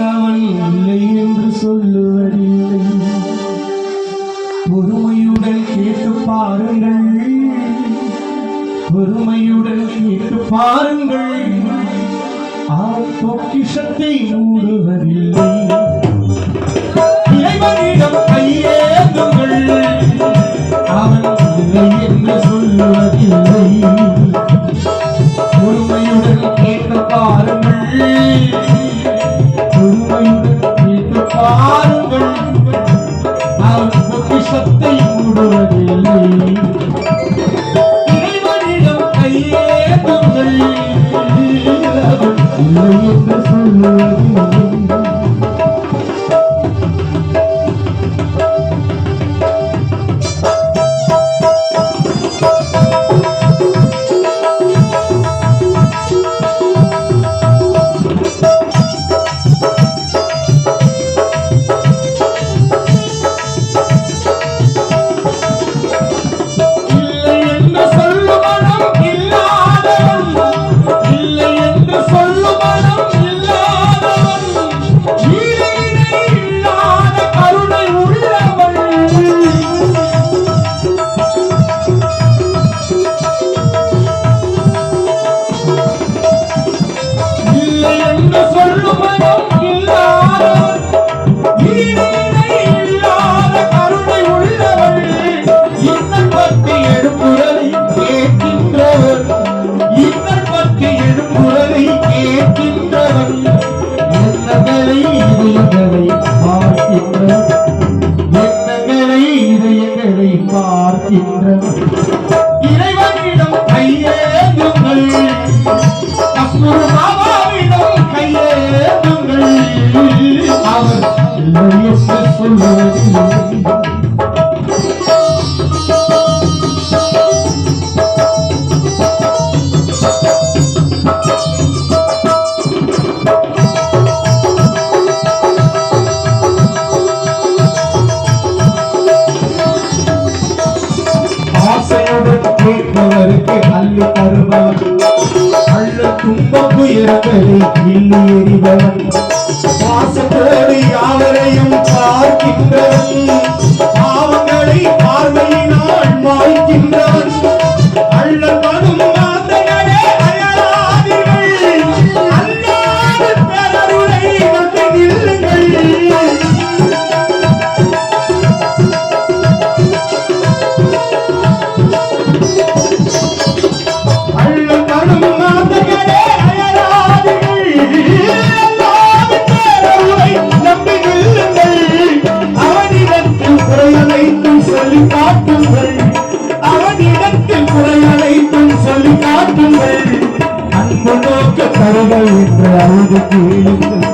அவன் இல்லை என்று சொல்லுவதில்லை. பொறுமையுடன் கேட்டு பாருங்கள், பொறுமையுடன் கேட்டு பாருங்கள். அவன் பொக்கிஷத்தை மூடுவதில்லை. இறைவனிடம் கையேந்துங்கள், அவன் இல்லை என்று சொல்லுவதில்லை. பொறுமையுடன் கேட்டு பாருங்கள், பொறுமையுடன் கேட்டு பாருங்கள். அவன் பொக்கிஷத்தை மூடுவதில்லை. இறைவனிடம் கையேந்துங்கள், அவன் இல்லை என்று சொல்லுவதில்லை. இறைவனிடம் கையேந்துங்கள், பாபாவிடம் கையேந்துங்கள். அவர் இல்லை என்று சொல்வதில்லை. கேட்பவருக்கு அள்ளி தருபவன், அள்ள துன்பம் உயரங்களை கிள்ளி எறிபவன், வாசத்தோடு யாவரையும் பார்க்கின்றவன், பாவங்களை பார்வையினால் மாய்க்கின்றவன். அள்ளப்படும் வார்த்தைகளே அயராதீர்கள், அல்லாத பேரருளை வந்து நில்லுங்கள். அவனிடத்தில் குறையனைத்தும் சொல்லி காட்டுங்கள். அன்பு நோக்க தருக என்று அழுது கேளுங்கள்,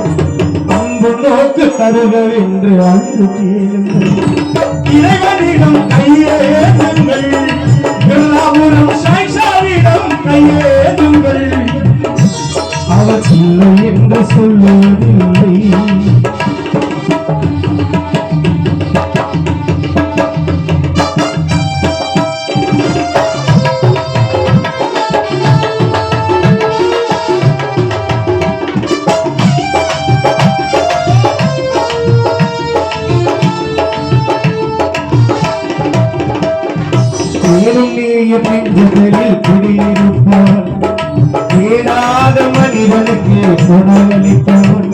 அன்பு நோக்க தருக என்று அழுது கேளுங்கள். இறைவனிடம் கையேந்துங்கள், எல்லாவரும் சாய்சாவிடம் கையேந்துங்கள். அவர் இல்லை என்று சொல்வதில்லை. குடியிருப்பவன், தேடாத மனிதனுக்கு உணவளிப்பவன்,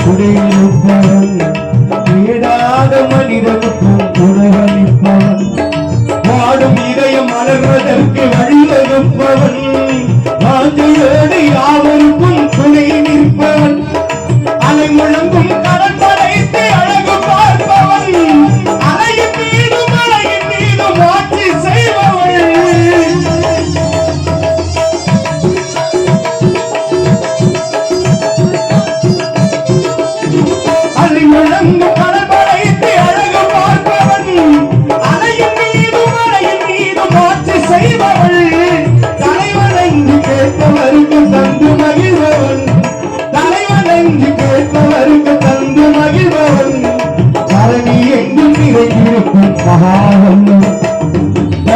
குடியிருப்பவன், தேடாத மனிதனுக்கு உணவளிப்பவன், வாடும் இதயம் மலர்வதற்கு வழிவகுப்பவன், வாஞ்சையோடு யாவருக்கும் துணை நிற்பவன், அலை முழங்கும் கடல் படைத்து அழகு பார்ப்பவன், அலையின் மீது மலையின் மீது மாற்றி செய்பவன். அலை முழங்கும் கடல் படைத்து அழகு பார்ப்பவன், அலையின் மீது மலையின் மீது மாற்றி செய்பவன். தலைவர்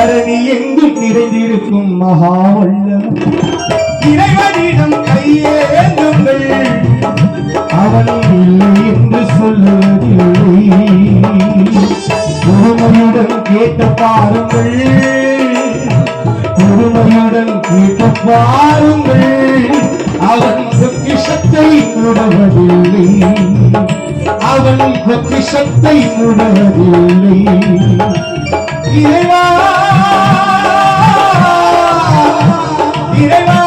தரணி எங்கும் நிறைந்திருக்கும் மகா வல்லவன் இறைவனிடம் கையேந்துங்கள் அவன் இல்லை என்று சொல்லுவதில்லை பொறுமையுடன் கேட்ட பாருங்கள் பொறுமையுடன் கேட்ட பாருங்கள் அவன் பொக்கிஷத்தை மூடுவதில்லை அவன் பொக்கிஷத்தை மூடுவதில்லை இறைவா இறைவா